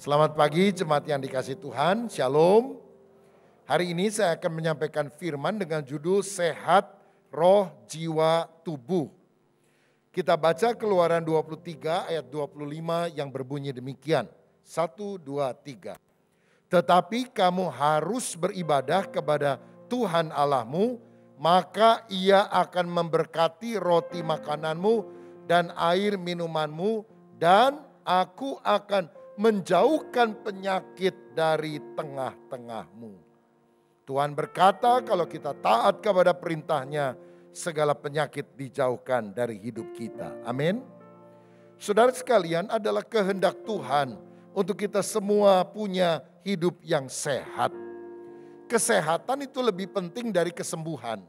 Selamat pagi jemaat yang dikasih Tuhan, Shalom. Hari ini saya akan menyampaikan firman dengan judul Sehat Roh, Jiwa, Tubuh. Kita baca Keluaran 23 ayat 25 yang berbunyi demikian. 1, 2, 3. Tetapi kamu harus beribadah kepada Tuhan Allahmu, maka Ia akan memberkati roti makananmu dan air minumanmu, dan Aku akan menjauhkan penyakit dari tengah-tengahmu. Tuhan berkata kalau kita taat kepada perintahnya, segala penyakit dijauhkan dari hidup kita. Amin. Saudara sekalian, adalah kehendak Tuhan untuk kita semua punya hidup yang sehat. Kesehatan itu lebih penting dari kesembuhan.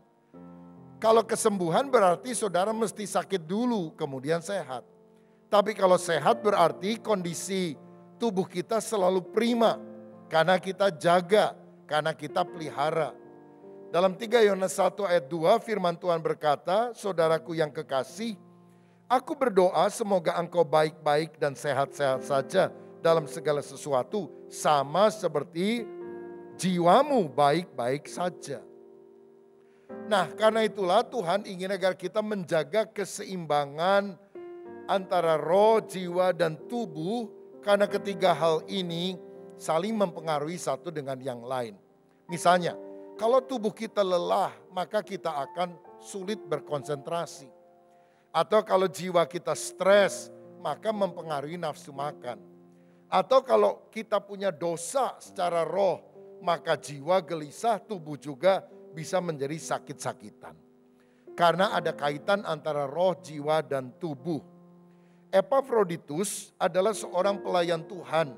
Kalau kesembuhan berarti saudara mesti sakit dulu kemudian sehat. Tapi kalau sehat berarti kondisi tubuh kita selalu prima karena kita jaga, karena kita pelihara. Dalam 3 Yohanes 1 ayat 2 firman Tuhan berkata, saudaraku yang kekasih, aku berdoa semoga engkau baik-baik dan sehat-sehat saja dalam segala sesuatu, sama seperti jiwamu baik-baik saja. Nah, karena itulah Tuhan ingin agar kita menjaga keseimbangan antara roh, jiwa, dan tubuh, karena ketiga hal ini saling mempengaruhi satu dengan yang lain. Misalnya, kalau tubuh kita lelah, maka kita akan sulit berkonsentrasi. Atau kalau jiwa kita stres, maka mempengaruhi nafsu makan. Atau kalau kita punya dosa secara roh, maka jiwa gelisah, tubuh juga bisa menjadi sakit-sakitan. Karena ada kaitan antara roh, jiwa, dan tubuh. Epafroditus adalah seorang pelayan Tuhan.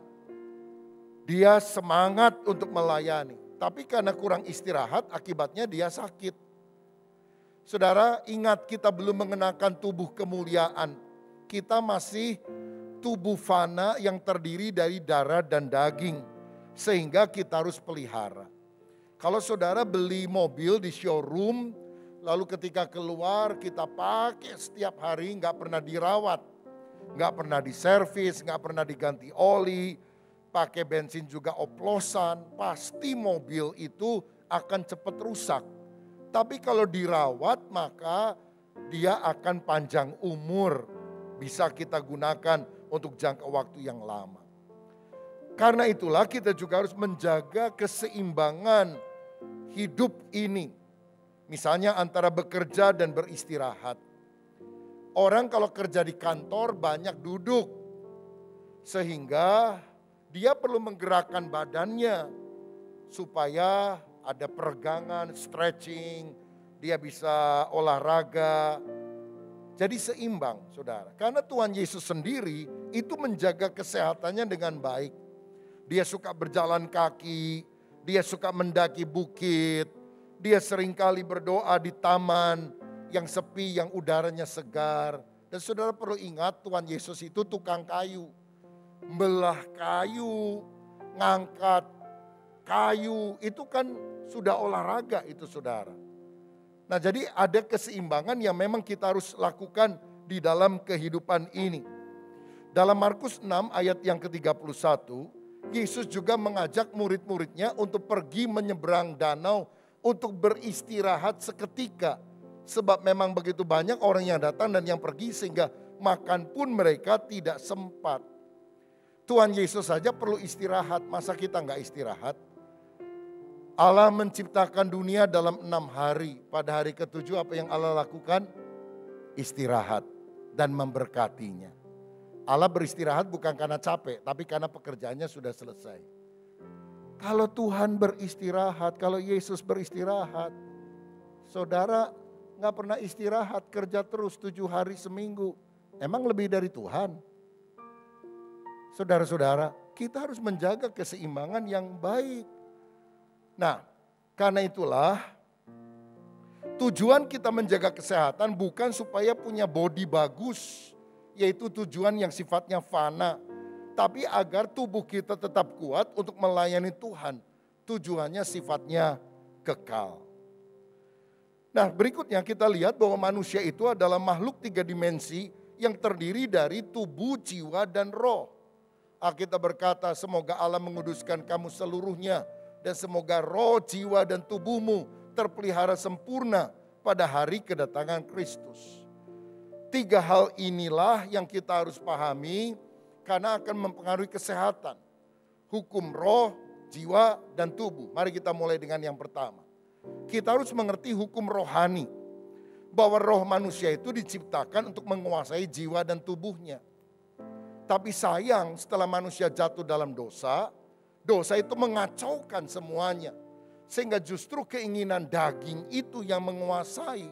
Dia semangat untuk melayani, tapi karena kurang istirahat akibatnya dia sakit. Saudara, ingat kita belum mengenakan tubuh kemuliaan. Kita masih tubuh fana yang terdiri dari darah dan daging, sehingga kita harus pelihara. Kalau saudara beli mobil di showroom, lalu ketika keluar kita pakai setiap hari, nggak pernah dirawat. Nggak pernah diservis, nggak pernah diganti oli, pakai bensin juga oplosan, pasti mobil itu akan cepat rusak. Tapi kalau dirawat maka dia akan panjang umur, bisa kita gunakan untuk jangka waktu yang lama. Karena itulah kita juga harus menjaga keseimbangan hidup ini. Misalnya antara bekerja dan beristirahat. Orang kalau kerja di kantor banyak duduk, sehingga dia perlu menggerakkan badannya supaya ada peregangan, stretching, dia bisa olahraga. Jadi seimbang saudara, karena Tuhan Yesus sendiri itu menjaga kesehatannya dengan baik. Dia suka berjalan kaki, dia suka mendaki bukit, dia seringkali berdoa di taman yang sepi, yang udaranya segar. Dan saudara perlu ingat Tuhan Yesus itu tukang kayu. Belah kayu, ngangkat kayu, itu kan sudah olahraga itu saudara. Nah jadi ada keseimbangan yang memang kita harus lakukan di dalam kehidupan ini. Dalam Markus 6 ayat yang ke-31, Yesus juga mengajak murid-muridnya untuk pergi menyeberang danau untuk beristirahat seketika. Sebab memang begitu banyak orang yang datang dan yang pergi sehingga makan pun mereka tidak sempat. Tuhan Yesus saja perlu istirahat, masa kita nggak istirahat? Allah menciptakan dunia dalam 6 hari. Pada hari ke-7 apa yang Allah lakukan? Istirahat dan memberkatinya. Allah beristirahat bukan karena capek, tapi karena pekerjaannya sudah selesai. Kalau Tuhan beristirahat, kalau Yesus beristirahat, saudara nggak pernah istirahat, kerja terus 7 hari seminggu. Emang lebih dari Tuhan? Saudara-saudara, kita harus menjaga keseimbangan yang baik. Nah, karena itulah tujuan kita menjaga kesehatan bukan supaya punya body bagus, yaitu tujuan yang sifatnya fana. Tapi agar tubuh kita tetap kuat untuk melayani Tuhan. Tujuannya sifatnya kekal. Nah berikutnya kita lihat bahwa manusia itu adalah makhluk 3 dimensi yang terdiri dari tubuh, jiwa, dan roh. Alkitab berkata, semoga Allah menguduskan kamu seluruhnya, dan semoga roh, jiwa, dan tubuhmu terpelihara sempurna pada hari kedatangan Kristus. 3 hal inilah yang kita harus pahami karena akan mempengaruhi kesehatan. Hukum roh, jiwa, dan tubuh. Mari kita mulai dengan yang pertama. Kita harus mengerti hukum rohani. Bahwa roh manusia itu diciptakan untuk menguasai jiwa dan tubuhnya. Tapi sayang setelah manusia jatuh dalam dosa, dosa itu mengacaukan semuanya. Sehingga justru keinginan daging itu yang menguasai.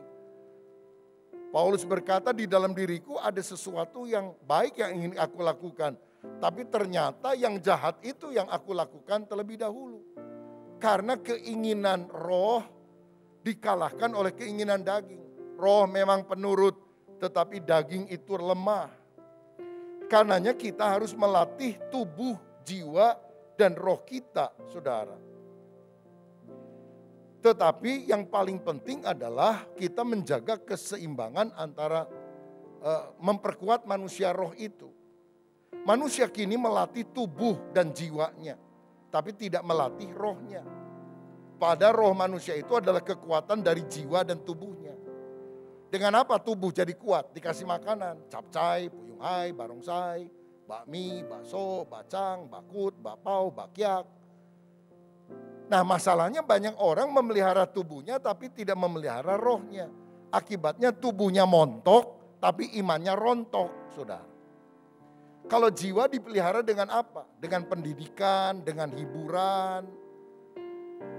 Paulus berkata, di dalam diriku ada sesuatu yang baik yang ingin aku lakukan. Tapi ternyata yang jahat itu yang aku lakukan terlebih dahulu. Karena keinginan roh dikalahkan oleh keinginan daging. Roh memang penurut, tetapi daging itu lemah. Karenanya kita harus melatih tubuh, jiwa, dan roh kita, saudara. Tetapi yang paling penting adalah kita menjaga keseimbangan antara memperkuat manusia roh itu. Manusia kini melatih tubuh dan jiwanya, tapi tidak melatih rohnya. Padahal roh manusia itu adalah kekuatan dari jiwa dan tubuhnya. Dengan apa tubuh jadi kuat? Dikasih makanan, capcay, puyung hai, barongsai, bakmi, bakso, bacang, bakut, bakpao, bakyak. Nah masalahnya banyak orang memelihara tubuhnya tapi tidak memelihara rohnya. Akibatnya tubuhnya montok tapi imannya rontok, saudara. Kalau jiwa dipelihara dengan apa? Dengan pendidikan, dengan hiburan.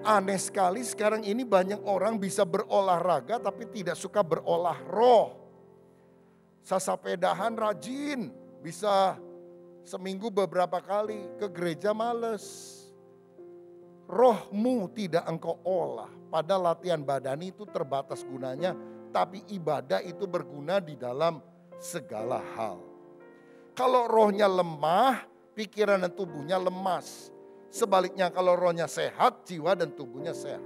Aneh sekali sekarang ini banyak orang bisa berolahraga tapi tidak suka berolah roh. Sasapedahan rajin, bisa seminggu beberapa kali, ke gereja males. Rohmu tidak engkau olah, pada latihan badani itu terbatas gunanya, tapi ibadah itu berguna di dalam segala hal. Kalau rohnya lemah, pikiran dan tubuhnya lemas. Sebaliknya kalau rohnya sehat, jiwa dan tubuhnya sehat.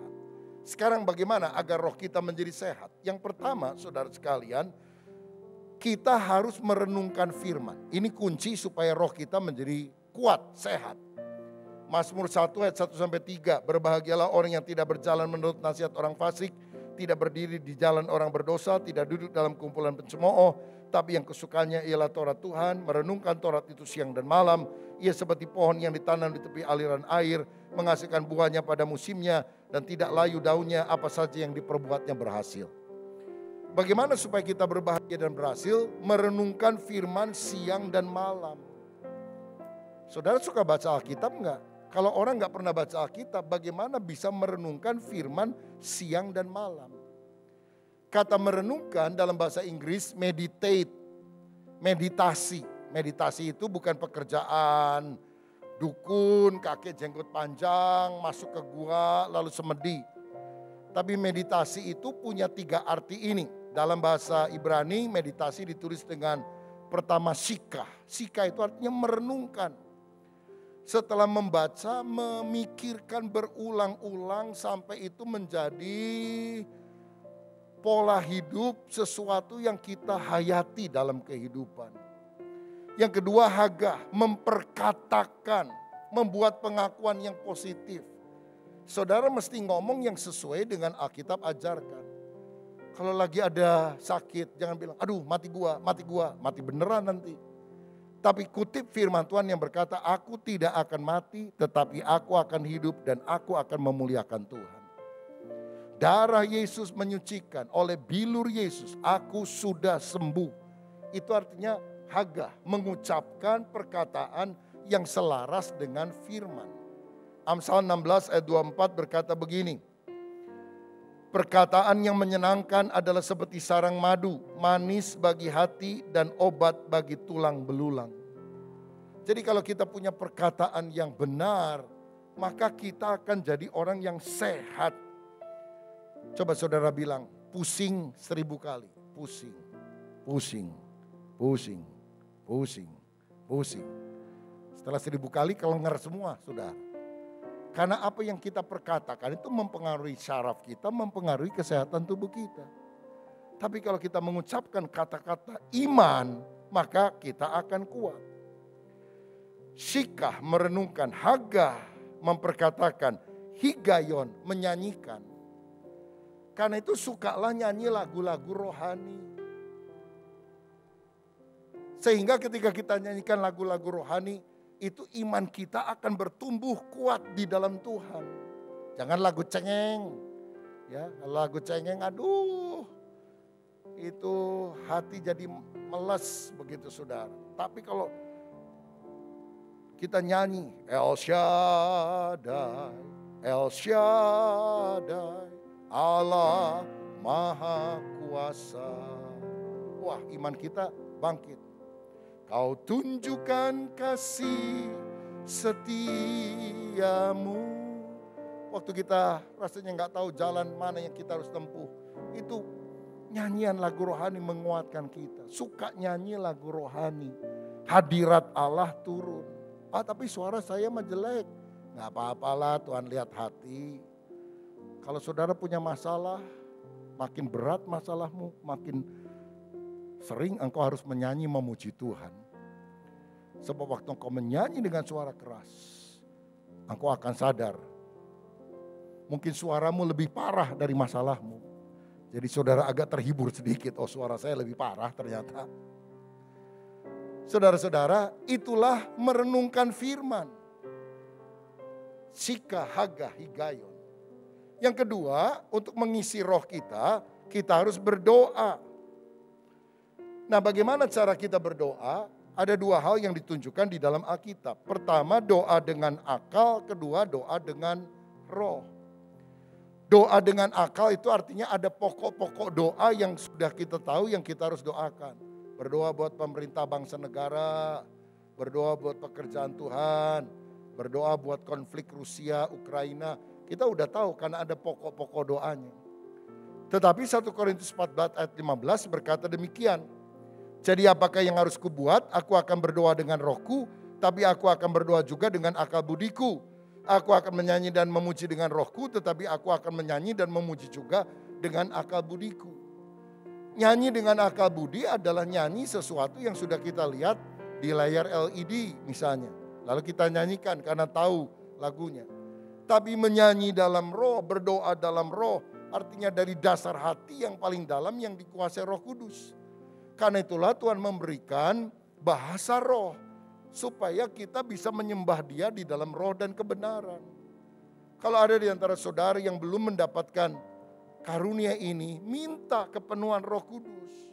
Sekarang bagaimana agar roh kita menjadi sehat? Yang pertama, saudara sekalian, kita harus merenungkan firman. Ini kunci supaya roh kita menjadi kuat, sehat. Mazmur 1 ayat 1-3, berbahagialah orang yang tidak berjalan menurut nasihat orang fasik, tidak berdiri di jalan orang berdosa, tidak duduk dalam kumpulan pencemooh, tapi yang kesukaannya ialah Taurat Tuhan, merenungkan Taurat itu siang dan malam. Ia seperti pohon yang ditanam di tepi aliran air, menghasilkan buahnya pada musimnya, dan tidak layu daunnya, apa saja yang diperbuatnya berhasil. Bagaimana supaya kita berbahagia dan berhasil? Merenungkan firman siang dan malam. Saudara suka baca Alkitab enggak? Kalau orang enggak pernah baca Alkitab, bagaimana bisa merenungkan firman siang dan malam? Kata merenungkan dalam bahasa Inggris meditate, meditasi. Meditasi itu bukan pekerjaan dukun, kakek jenggot panjang, masuk ke gua lalu semedi. Tapi meditasi itu punya 3 arti ini. Dalam bahasa Ibrani meditasi ditulis dengan pertama sikah. Sikah itu artinya merenungkan. Setelah membaca, memikirkan berulang-ulang sampai itu menjadi pola hidup, sesuatu yang kita hayati dalam kehidupan. Yang kedua hagah, memperkatakan, membuat pengakuan yang positif. Saudara mesti ngomong yang sesuai dengan Alkitab ajarkan. Kalau lagi ada sakit, jangan bilang, aduh mati gua, mati beneran nanti. Tapi kutip firman Tuhan yang berkata, aku tidak akan mati, tetapi aku akan hidup dan aku akan memuliakan Tuhan. Darah Yesus menyucikan, oleh bilur Yesus, aku sudah sembuh. Itu artinya hagah, mengucapkan perkataan yang selaras dengan firman. Amsal 16 ayat 24 berkata begini, perkataan yang menyenangkan adalah seperti sarang madu, manis bagi hati dan obat bagi tulang belulang. Jadi kalau kita punya perkataan yang benar, maka kita akan jadi orang yang sehat. Coba saudara bilang, pusing 1000 kali, pusing, pusing, pusing, pusing, pusing. Setelah 1000 kali kelengar semua, saudara. Karena apa yang kita perkatakan itu mempengaruhi syaraf kita, mempengaruhi kesehatan tubuh kita. Tapi kalau kita mengucapkan kata-kata iman, maka kita akan kuat. Sikah merenungkan, Hagah memperkatakan, Higayon menyanyikan. Karena itu sukalah nyanyi lagu-lagu rohani. Sehingga ketika kita nyanyikan lagu-lagu rohani, itu iman kita akan bertumbuh kuat di dalam Tuhan. Jangan lagu cengeng. Ya, lagu cengeng aduh. Itu hati jadi meles begitu saudara. Tapi kalau kita nyanyi El Shaddai, El Shaddai, Allah Maha Kuasa. Wah, iman kita bangkit. Kau tunjukkan kasih setiamu. Waktu kita rasanya nggak tahu jalan mana yang kita harus tempuh. Itu nyanyian lagu rohani menguatkan kita. Suka nyanyi lagu rohani. Hadirat Allah turun. Tapi suara saya mah jelek. Nggak apa-apalah, Tuhan lihat hati. Kalau saudara punya masalah, makin berat masalahmu, makin sering engkau harus menyanyi memuji Tuhan. Sebab waktu engkau menyanyi dengan suara keras, engkau akan sadar. Mungkin suaramu lebih parah dari masalahmu. Jadi saudara agak terhibur sedikit, oh suara saya lebih parah ternyata. Saudara-saudara, itulah merenungkan firman. Sikah, Hagah, Higayon. Yang kedua, untuk mengisi roh kita harus berdoa. Nah, bagaimana cara kita berdoa? Ada dua hal yang ditunjukkan di dalam Alkitab. Pertama, doa dengan akal. Kedua, doa dengan roh. Doa dengan akal itu artinya ada pokok-pokok doa yang sudah kita tahu yang kita harus doakan. Berdoa buat pemerintah bangsa negara, berdoa buat pekerjaan Tuhan, berdoa buat konflik Rusia, Ukraina. Kita udah tahu karena ada pokok-pokok doanya. Tetapi 1 Korintus 14 ayat 15 berkata demikian. Jadi apakah yang harus kubuat? Aku akan berdoa dengan rohku, tapi aku akan berdoa juga dengan akal budiku. Aku akan menyanyi dan memuji dengan rohku, tetapi aku akan menyanyi dan memuji juga dengan akal budiku. Nyanyi dengan akal budi adalah nyanyi sesuatu yang sudah kita lihat di layar LED misalnya. Lalu kita nyanyikan karena tahu lagunya. Tapi menyanyi dalam roh, berdoa dalam roh, artinya dari dasar hati yang paling dalam yang dikuasai Roh Kudus. Karena itulah Tuhan memberikan bahasa roh. Supaya kita bisa menyembah Dia di dalam roh dan kebenaran. Kalau ada di antara saudara yang belum mendapatkan karunia ini, minta kepenuhan Roh Kudus.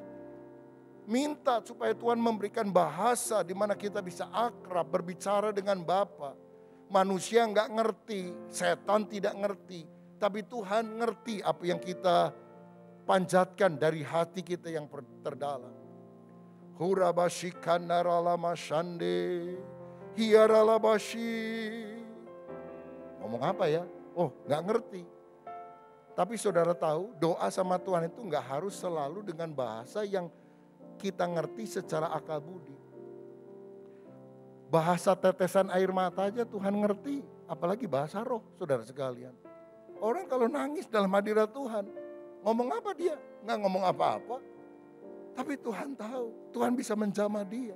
Minta supaya Tuhan memberikan bahasa di mana kita bisa akrab, berbicara dengan Bapa. Manusia nggak ngerti, setan tidak ngerti. Tapi Tuhan ngerti apa yang kita panjatkan dari hati kita yang terdalam. Hurabashi kanaralama shande, hiaralabashi. Ngomong apa ya? Oh, nggak ngerti. Tapi saudara tahu, doa sama Tuhan itu nggak harus selalu dengan bahasa yang kita ngerti secara akal budi. Bahasa tetesan air mata aja Tuhan ngerti, apalagi bahasa roh, saudara sekalian. Orang kalau nangis dalam hadirat Tuhan, ngomong apa dia? Nggak ngomong apa-apa. Tapi Tuhan tahu, Tuhan bisa menjamah dia.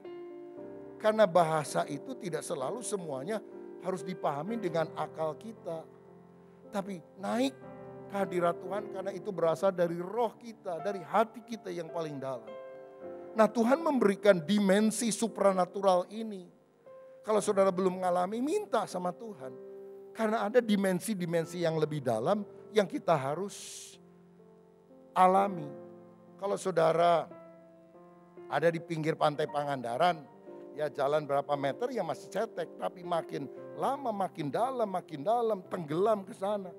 Karena bahasa itu tidak selalu semuanya harus dipahami dengan akal kita. Tapi naik ke hadirat Tuhan karena itu berasal dari roh kita, dari hati kita yang paling dalam. Nah, Tuhan memberikan dimensi supranatural ini. Kalau saudara belum mengalami, minta sama Tuhan. Karena ada dimensi-dimensi yang lebih dalam yang kita harus alami. Kalau saudara ada di pinggir pantai Pangandaran, ya jalan berapa meter ya masih cetek, tapi makin lama makin dalam, tenggelam ke sana.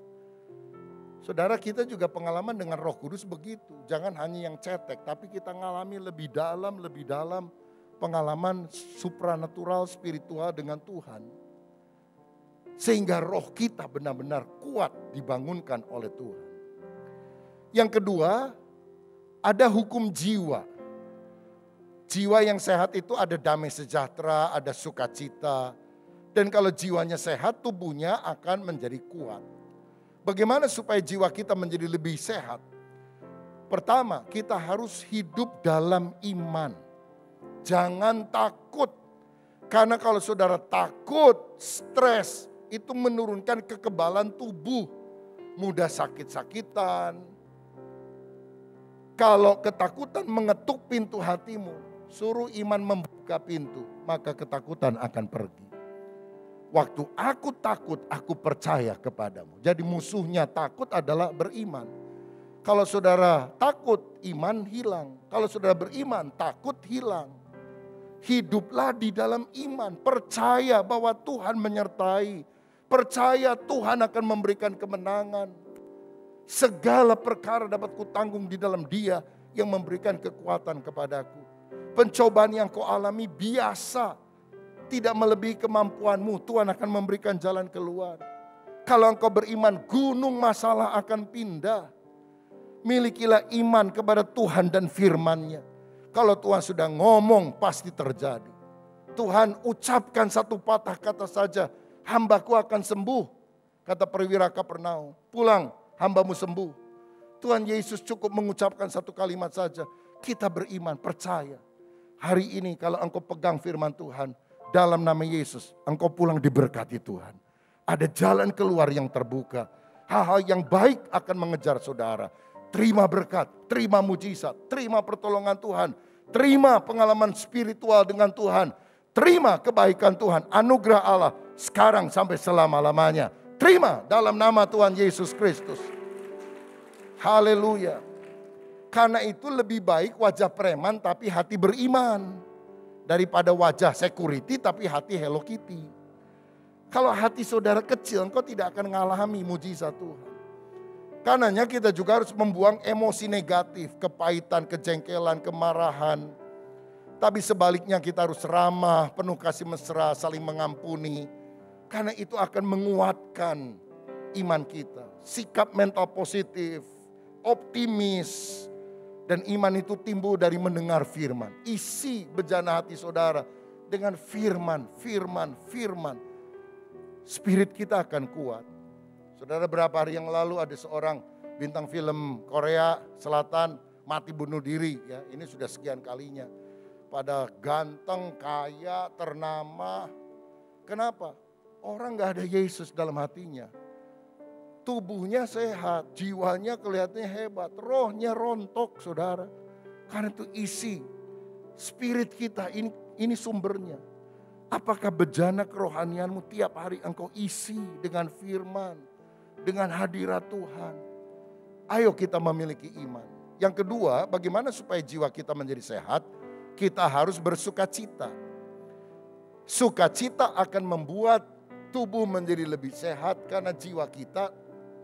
Saudara, kita juga pengalaman dengan Roh Kudus begitu. Jangan hanya yang cetek, tapi kita ngalami lebih dalam pengalaman supranatural spiritual dengan Tuhan. Sehingga roh kita benar-benar kuat dibangunkan oleh Tuhan. Yang kedua, ada hukum jiwa. Jiwa yang sehat itu ada damai sejahtera, ada sukacita. Dan kalau jiwanya sehat, tubuhnya akan menjadi kuat. Bagaimana supaya jiwa kita menjadi lebih sehat? Pertama, kita harus hidup dalam iman. Jangan takut. Karena kalau saudara takut, stres, itu menurunkan kekebalan tubuh. Mudah sakit-sakitan. Kalau ketakutan mengetuk pintu hatimu, suruh iman membuka pintu, maka ketakutan akan pergi. Waktu aku takut, aku percaya kepadamu. Jadi musuhnya takut adalah beriman. Kalau saudara takut, iman hilang. Kalau saudara beriman, takut hilang. Hiduplah di dalam iman, percaya bahwa Tuhan menyertai. Percaya Tuhan akan memberikan kemenangan. Segala perkara dapat kutanggung di dalam Dia yang memberikan kekuatan kepadaku. Pencobaan yang kau alami biasa, tidak melebihi kemampuanmu. Tuhan akan memberikan jalan keluar. Kalau engkau beriman, gunung masalah akan pindah. Milikilah iman kepada Tuhan dan firman-Nya. Kalau Tuhan sudah ngomong, pasti terjadi. Tuhan ucapkan satu patah kata saja, hambaku akan sembuh. Kata perwira Kapernaum, pulang, hambamu sembuh. Tuhan Yesus cukup mengucapkan satu kalimat saja. Kita beriman, percaya. Hari ini kalau engkau pegang firman Tuhan, dalam nama Yesus, engkau pulang diberkati Tuhan. Ada jalan keluar yang terbuka. Hal-hal yang baik akan mengejar saudara. Terima berkat, terima mujizat, terima pertolongan Tuhan. Terima pengalaman spiritual dengan Tuhan. Terima kebaikan Tuhan, anugerah Allah sekarang sampai selama-lamanya. Terima dalam nama Tuhan Yesus Kristus. Haleluya. Karena itu lebih baik wajah preman tapi hati beriman. Daripada wajah security tapi hati Hello Kitty. Kalau hati saudara kecil, engkau tidak akan mengalami mujizat Tuhan. Karenanya kita juga harus membuang emosi negatif, kepahitan, kejengkelan, kemarahan. Tapi sebaliknya kita harus ramah, penuh kasih mesra, saling mengampuni. Karena itu akan menguatkan iman kita. Sikap mental positif, optimis. Dan iman itu timbul dari mendengar firman. Isi bejana hati saudara dengan firman, firman, firman. Spirit kita akan kuat. Saudara, berapa hari yang lalu ada seorang bintang film Korea Selatan mati bunuh diri. Ya, ini sudah sekian kalinya. Pada ganteng, kaya, ternama. Kenapa? Orang gak ada Yesus dalam hatinya. Tubuhnya sehat, jiwanya kelihatannya hebat, rohnya rontok saudara. Karena itu isi spirit kita, ini sumbernya. Apakah bejana kerohanianmu tiap hari engkau isi dengan firman, dengan hadirat Tuhan. Ayo kita memiliki iman. Yang kedua, bagaimana supaya jiwa kita menjadi sehat? Kita harus bersukacita. Sukacita akan membuat tubuh menjadi lebih sehat karena jiwa kita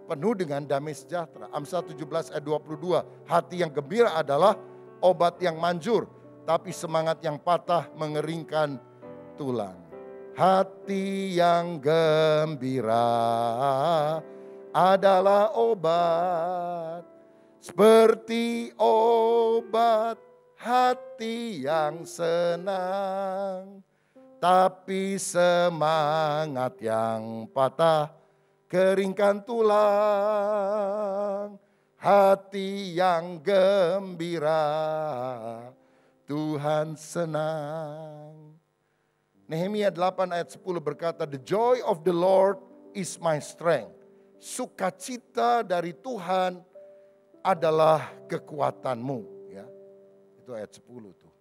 penuh dengan damai sejahtera. Amsal 17 ayat 22. Hati yang gembira adalah obat yang manjur, tapi semangat yang patah mengeringkan tulang. Hati yang gembira adalah obat, seperti obat hati yang senang. Tapi semangat yang patah keringkan tulang. Hati yang gembira Tuhan senang. Nehemia 8 ayat 10 berkata, The joy of the Lord is my strength. Sukacita dari Tuhan adalah kekuatanmu. Ya, itu ayat 10 tuh.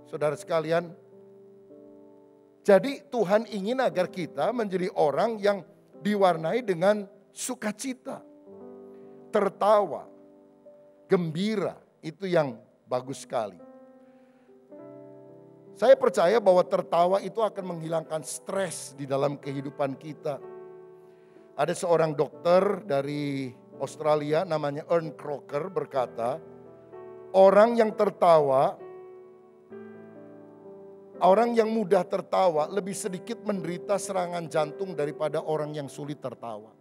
Saudara sekalian, jadi Tuhan ingin agar kita menjadi orang yang diwarnai dengan sukacita, tertawa, gembira. Itu yang bagus sekali. Saya percaya bahwa tertawa itu akan menghilangkan stres di dalam kehidupan kita. Ada seorang dokter dari Australia namanya Ern Crocker berkata, orang yang tertawa, orang yang mudah tertawa lebih sedikit menderita serangan jantung daripada orang yang sulit tertawa.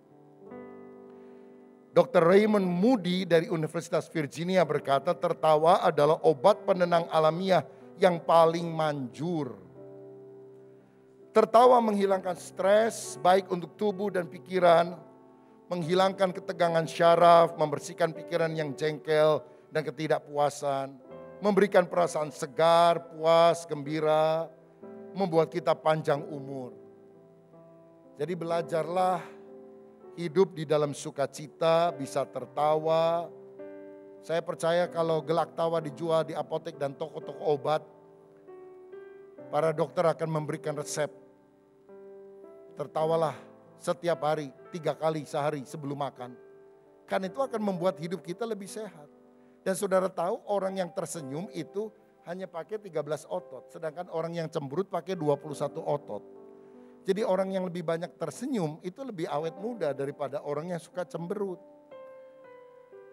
Dr. Raymond Moody dari Universitas Virginia berkata, tertawa adalah obat penenang alamiah yang paling manjur. Tertawa menghilangkan stres, baik untuk tubuh dan pikiran, menghilangkan ketegangan syaraf, membersihkan pikiran yang jengkel dan ketidakpuasan, memberikan perasaan segar, puas, gembira, membuat kita panjang umur. Jadi belajarlah hidup di dalam sukacita, bisa tertawa. Saya percaya kalau gelak tawa dijual di apotek dan toko-toko obat, para dokter akan memberikan resep. Tertawalah setiap hari, 3 kali sehari sebelum makan. Kan itu akan membuat hidup kita lebih sehat. Dan saudara tahu orang yang tersenyum itu hanya pakai 13 otot. Sedangkan orang yang cemberut pakai 21 otot. Jadi orang yang lebih banyak tersenyum itu lebih awet muda daripada orang yang suka cemberut.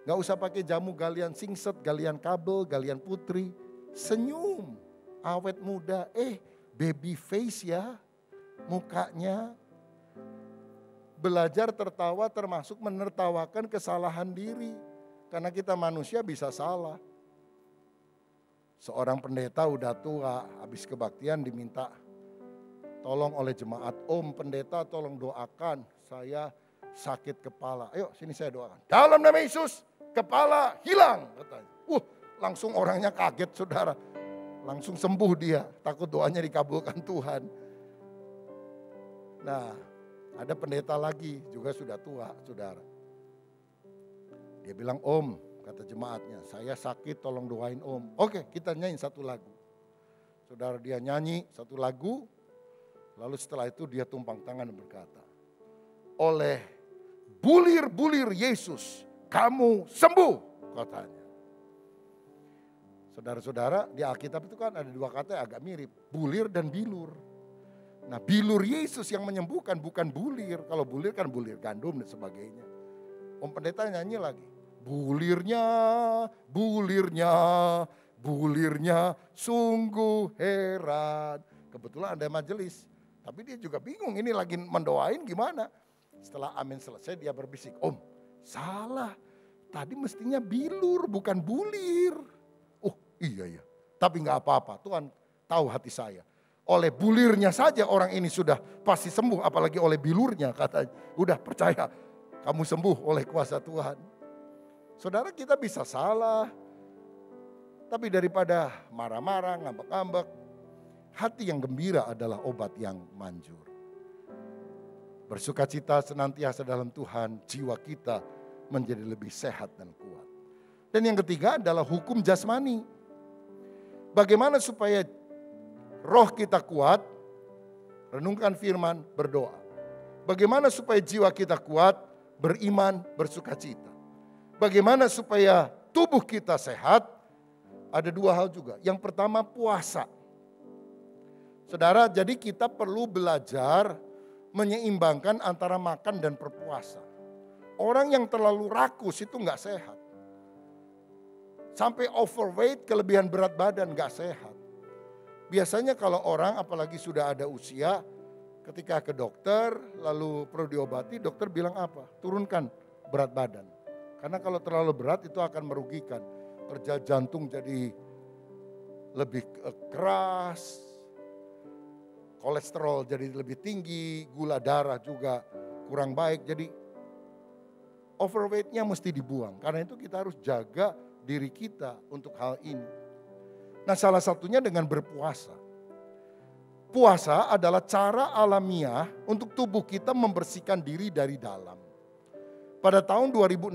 Gak usah pakai jamu galian singset, galian kabel, galian putri. Senyum, awet muda. Baby face ya mukanya. Belajar tertawa termasuk menertawakan kesalahan diri. Karena kita manusia bisa salah. Seorang pendeta udah tua, habis kebaktian diminta tolong oleh jemaat. Om pendeta tolong doakan, saya sakit kepala. Ayo sini saya doakan. Dalam nama Yesus, kepala hilang katanya. Langsung orangnya kaget saudara. Langsung sembuh dia, takut doanya dikabulkan Tuhan. Nah, ada pendeta lagi juga sudah tua saudara. Dia bilang, Om, kata jemaatnya, saya sakit tolong doain Om. Oke, kita nyanyi satu lagu. Saudara dia nyanyi satu lagu, lalu setelah itu dia tumpang tangan dan berkata, oleh bulir-bulir Yesus kamu sembuh katanya. Saudara-saudara di Alkitab itu kan ada 2 kata yang agak mirip, bulir dan bilur. Nah bilur Yesus yang menyembuhkan bukan bulir. Kalau bulir kan bulir gandum dan sebagainya. Om pendeta nyanyi lagi. Bulirnya, bulirnya, bulirnya sungguh heran. Kebetulan ada majelis. Tapi dia juga bingung ini lagi mendoain gimana. Setelah amin selesai dia berbisik. Om salah. Tadi mestinya bilur bukan bulir. Oh iya. Tapi gak apa-apa Tuhan tahu hati saya. Oleh bulirnya saja orang ini sudah pasti sembuh. Apalagi oleh bilurnya katanya. Udah percaya kamu sembuh oleh kuasa Tuhan. Saudara kita bisa salah. Tapi daripada marah-marah, ngambek-ngambek. Hati yang gembira adalah obat yang manjur. Bersukacita senantiasa dalam Tuhan. Jiwa kita menjadi lebih sehat dan kuat. Dan yang ketiga adalah hukum jasmani. Bagaimana supaya roh kita kuat? Renungkan firman, berdoa. Bagaimana supaya jiwa kita kuat? Beriman, bersukacita. Bagaimana supaya tubuh kita sehat? Ada 2 hal juga. Yang pertama puasa. Saudara, jadi kita perlu belajar menyeimbangkan antara makan dan berpuasa. Orang yang terlalu rakus itu gak sehat. Sampai overweight, kelebihan berat badan gak sehat. Biasanya kalau orang apalagi sudah ada usia, ketika ke dokter lalu perlu diobati, dokter bilang apa? Turunkan berat badan. Karena kalau terlalu berat itu akan merugikan. Kerja jantung jadi lebih keras, kolesterol jadi lebih tinggi, gula darah juga kurang baik. Jadi overweightnya mesti dibuang. Karena itu kita harus jaga diri kita untuk hal ini. Nah salah satunya dengan berpuasa. Puasa adalah cara alamiah untuk tubuh kita membersihkan diri dari dalam. Pada tahun 2016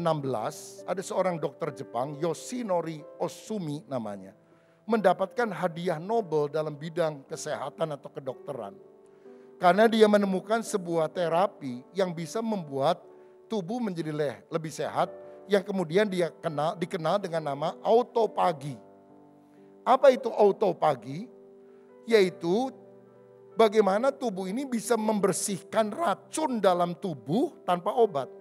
ada seorang dokter Jepang, Yoshinori Osumi namanya. Mendapatkan hadiah Nobel dalam bidang kesehatan atau kedokteran. Karena dia menemukan sebuah terapi yang bisa membuat tubuh menjadi lebih sehat. Yang kemudian dia dikenal dengan nama autopagi. Apa itu autopagi? Yaitu bagaimana tubuh ini bisa membersihkan racun dalam tubuh tanpa obat.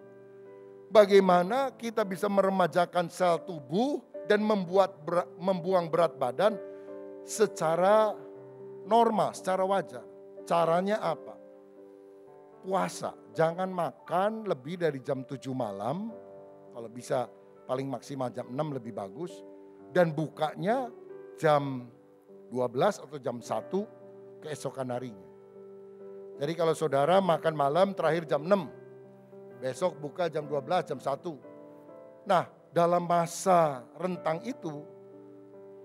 Bagaimana kita bisa meremajakan sel tubuh dan membuang berat badan secara normal, secara wajar. Caranya apa? Puasa, jangan makan lebih dari jam 7 malam. Kalau bisa paling maksimal jam 6 lebih bagus. Dan bukanya jam 12 atau jam 1 keesokan harinya. Jadi kalau saudara makan malam terakhir jam 6. Besok buka jam 12, jam 1. Nah dalam masa rentang itu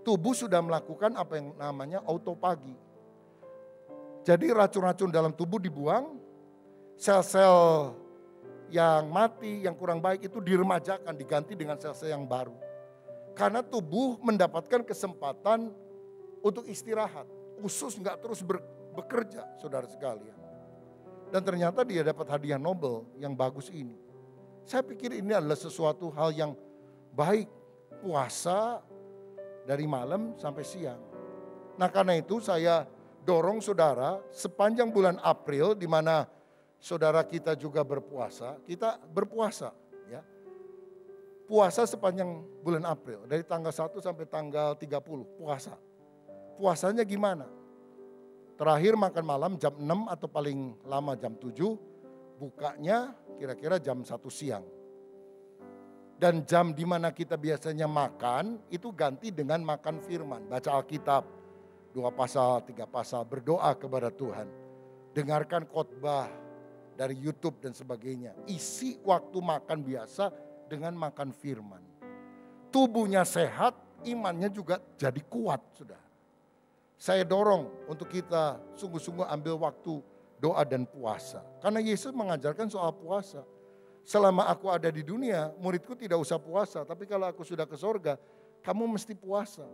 tubuh sudah melakukan apa yang namanya autopagi. Jadi racun-racun dalam tubuh dibuang, sel-sel yang mati, yang kurang baik itu diremajakan, diganti dengan sel-sel yang baru. Karena tubuh mendapatkan kesempatan untuk istirahat. Usus nggak terus bekerja, saudara sekalian. Dan ternyata dia dapat hadiah Nobel yang bagus ini. Saya pikir ini adalah sesuatu hal yang baik. Puasa dari malam sampai siang. Nah karena itu saya dorong saudara sepanjang bulan April di mana saudara kita juga berpuasa, kita berpuasa ya. Puasa sepanjang bulan April dari tanggal 1 sampai tanggal 30 puasa. Puasanya gimana? Terakhir makan malam jam 6 atau paling lama jam 7, bukanya kira-kira jam 1 siang. Dan jam di mana kita biasanya makan itu ganti dengan makan firman, baca Alkitab, 2 pasal, 3 pasal, berdoa kepada Tuhan. Dengarkan khotbah dari YouTube dan sebagainya. Isi waktu makan biasa dengan makan firman. Tubuhnya sehat, imannya juga jadi kuat, sudah. Saya dorong untuk kita sungguh-sungguh ambil waktu doa dan puasa. Karena Yesus mengajarkan soal puasa. Selama aku ada di dunia, muridku tidak usah puasa. Tapi kalau aku sudah ke sorga, kamu mesti puasa.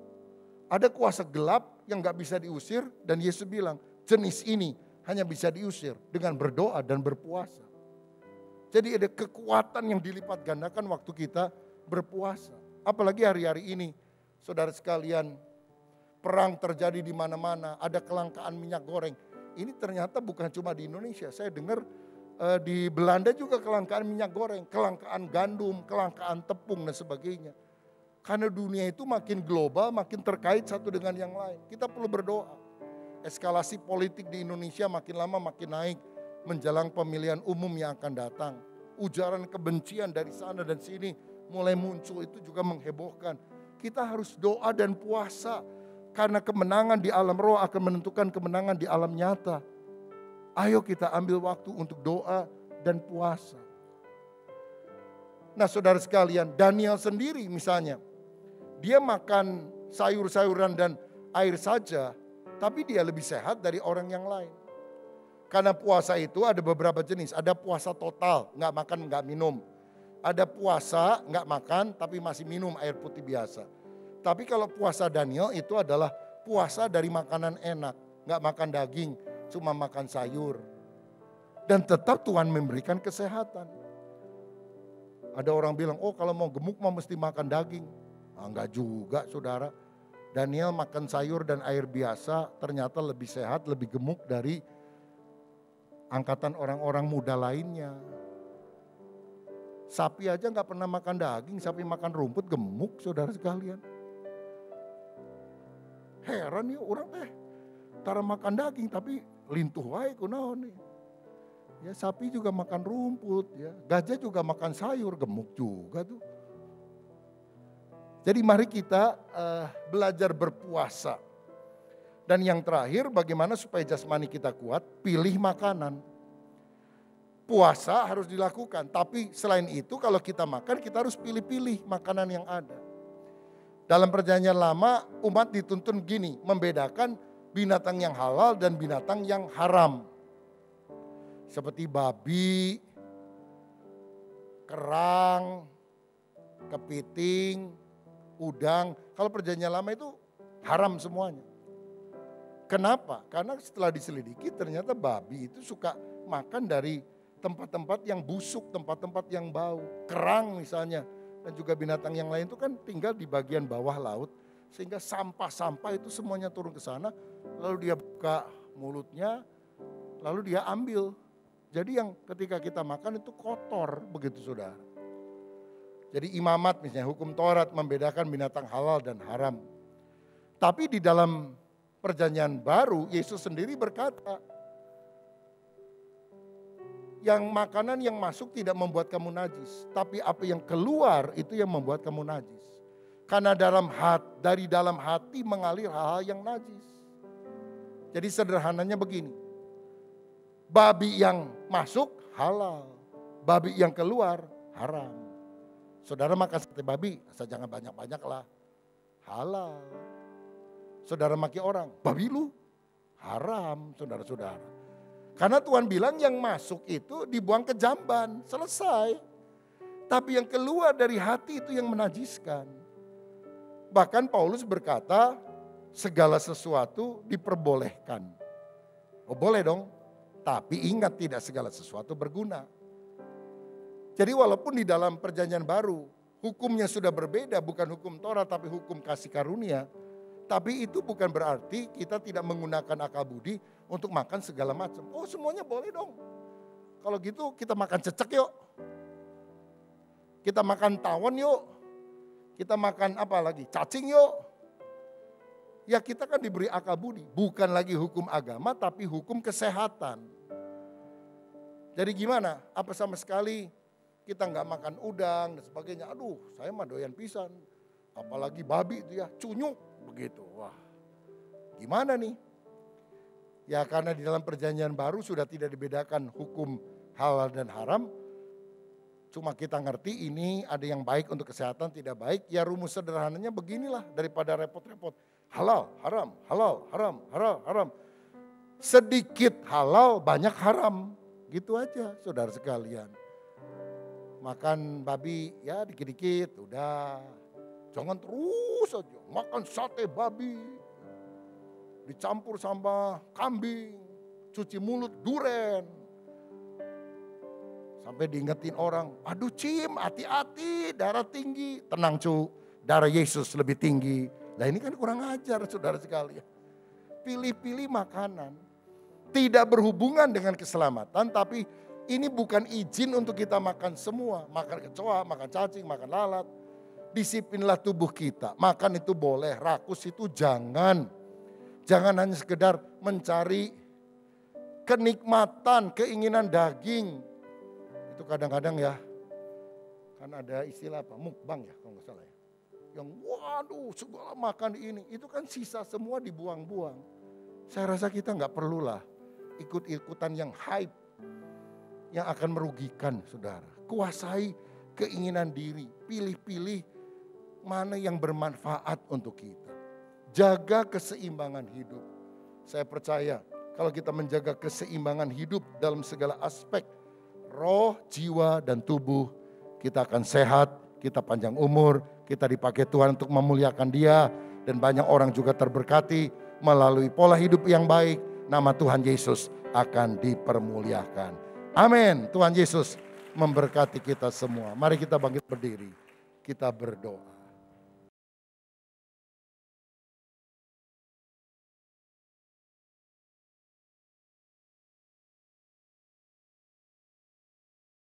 Ada kuasa gelap yang gak bisa diusir. Dan Yesus bilang, jenis ini hanya bisa diusir dengan berdoa dan berpuasa. Jadi ada kekuatan yang dilipat gandakan waktu kita berpuasa. Apalagi hari-hari ini, saudara sekalian, perang terjadi di mana-mana, ada kelangkaan minyak goreng. Ini ternyata bukan cuma di Indonesia, saya dengar di Belanda juga kelangkaan minyak goreng, kelangkaan gandum, kelangkaan tepung dan sebagainya. Karena dunia itu makin global, makin terkait satu dengan yang lain. Kita perlu berdoa. Eskalasi politik di Indonesia makin lama makin naik menjelang pemilihan umum yang akan datang. Ujaran kebencian dari sana dan sini mulai muncul, itu juga menghebohkan. Kita harus doa dan puasa karena kemenangan di alam roh akan menentukan kemenangan di alam nyata. Ayo kita ambil waktu untuk doa dan puasa. Nah saudara sekalian, Daniel sendiri misalnya, dia makan sayur-sayuran dan air saja, tapi dia lebih sehat dari orang yang lain. Karena puasa itu ada beberapa jenis, ada puasa total, nggak makan nggak minum. Ada puasa nggak makan tapi masih minum air putih biasa. Tapi kalau puasa Daniel itu adalah puasa dari makanan enak, nggak makan daging, cuma makan sayur. Dan tetap Tuhan memberikan kesehatan. Ada orang bilang, oh kalau mau gemuk mau mesti makan daging. Enggak juga saudara. Daniel makan sayur dan air biasa ternyata lebih sehat, lebih gemuk dari angkatan orang-orang muda lainnya. Sapi aja nggak pernah makan daging, sapi makan rumput gemuk saudara sekalian. Heran ya orang tara makan daging tapi lintuh wae kunaon nih. Ya sapi juga makan rumput ya, gajah juga makan sayur, gemuk juga tuh. Jadi mari kita belajar berpuasa. Dan yang terakhir bagaimana supaya jasmani kita kuat, pilih makanan. Puasa harus dilakukan, tapi selain itu kalau kita makan kita harus pilih-pilih makanan yang ada. Dalam perjanjian lama umat dituntun gini, membedakan binatang yang halal dan binatang yang haram. Seperti babi, kerang, kepiting, udang. Kalau perjanjian lama itu haram semuanya. Kenapa? Karena setelah diselidiki ternyata babi itu suka makan dari tempat-tempat yang busuk, tempat-tempat yang bau. Kerang misalnya dan juga binatang yang lain itu kan tinggal di bagian bawah laut. Sehingga sampah-sampah itu semuanya turun ke sana. Lalu dia buka mulutnya, lalu dia ambil. Jadi yang ketika kita makan itu kotor begitu saudara. Jadi imamat misalnya hukum Taurat membedakan binatang halal dan haram. Tapi di dalam perjanjian baru Yesus sendiri berkata, yang makanan yang masuk tidak membuat kamu najis, tapi apa yang keluar itu yang membuat kamu najis. Karena dari dalam hati mengalir hal-hal yang najis. Jadi sederhananya begini, babi yang masuk halal, babi yang keluar haram. Saudara makan sate babi, asal jangan banyak-banyak lah, halal. Saudara maki orang, babi lu, haram saudara-saudara. Karena Tuhan bilang yang masuk itu dibuang ke jamban, selesai. Tapi yang keluar dari hati itu yang menajiskan. Bahkan Paulus berkata segala sesuatu diperbolehkan. Oh boleh dong, tapi ingat tidak segala sesuatu berguna. Jadi walaupun di dalam perjanjian baru hukumnya sudah berbeda, bukan hukum Taurat tapi hukum kasih karunia. Tapi itu bukan berarti kita tidak menggunakan akal budi untuk makan segala macam. Oh semuanya boleh dong. Kalau gitu kita makan cecek yuk. Kita makan tawon yuk. Kita makan apa lagi? Cacing yuk. Ya kita kan diberi akal budi. Bukan lagi hukum agama tapi hukum kesehatan. Jadi gimana? Apa sama sekali kita nggak makan udang dan sebagainya. Aduh saya mah doyan pisan. Apalagi babi itu ya, cunyuk begitu. Wah gimana nih? Ya karena di dalam perjanjian baru sudah tidak dibedakan hukum halal dan haram. Cuma kita ngerti ini ada yang baik untuk kesehatan, tidak baik. Ya rumus sederhananya beginilah daripada repot-repot. Halal, haram, halal, haram, halal, haram. Sedikit halal, banyak haram. Gitu aja saudara sekalian. Makan babi ya dikit-dikit udah. Jangan terus aja makan sate babi. Dicampur sama kambing. Cuci mulut duren. Sampai diingetin orang, aduh Cim hati-hati darah tinggi. Tenang cu, darah Yesus lebih tinggi. Nah ini kan kurang ajar saudara sekalian. Pilih-pilih makanan. Tidak berhubungan dengan keselamatan tapi ini bukan izin untuk kita makan semua. Makan kecoa, makan cacing, makan lalat. Disiplinlah tubuh kita. Makan itu boleh, rakus itu jangan. Jangan hanya sekedar mencari kenikmatan, keinginan daging. Itu kadang-kadang ya, kan ada istilah apa, mukbang ya kalau nggak salah ya. Yang waduh segala makan ini, itu kan sisa semua dibuang-buang. Saya rasa kita nggak perlulah ikut-ikutan yang hype. Yang akan merugikan saudara. Kuasai keinginan diri, pilih-pilih mana yang bermanfaat untuk kita. Jaga keseimbangan hidup. Saya percaya kalau kita menjaga keseimbangan hidup dalam segala aspek. Roh, jiwa, dan tubuh. Kita akan sehat, kita panjang umur. Kita dipakai Tuhan untuk memuliakan Dia. Dan banyak orang juga terberkati melalui pola hidup yang baik. Nama Tuhan Yesus akan dipermuliakan. Amin. Tuhan Yesus memberkati kita semua. Mari kita bangkit berdiri. Kita berdoa.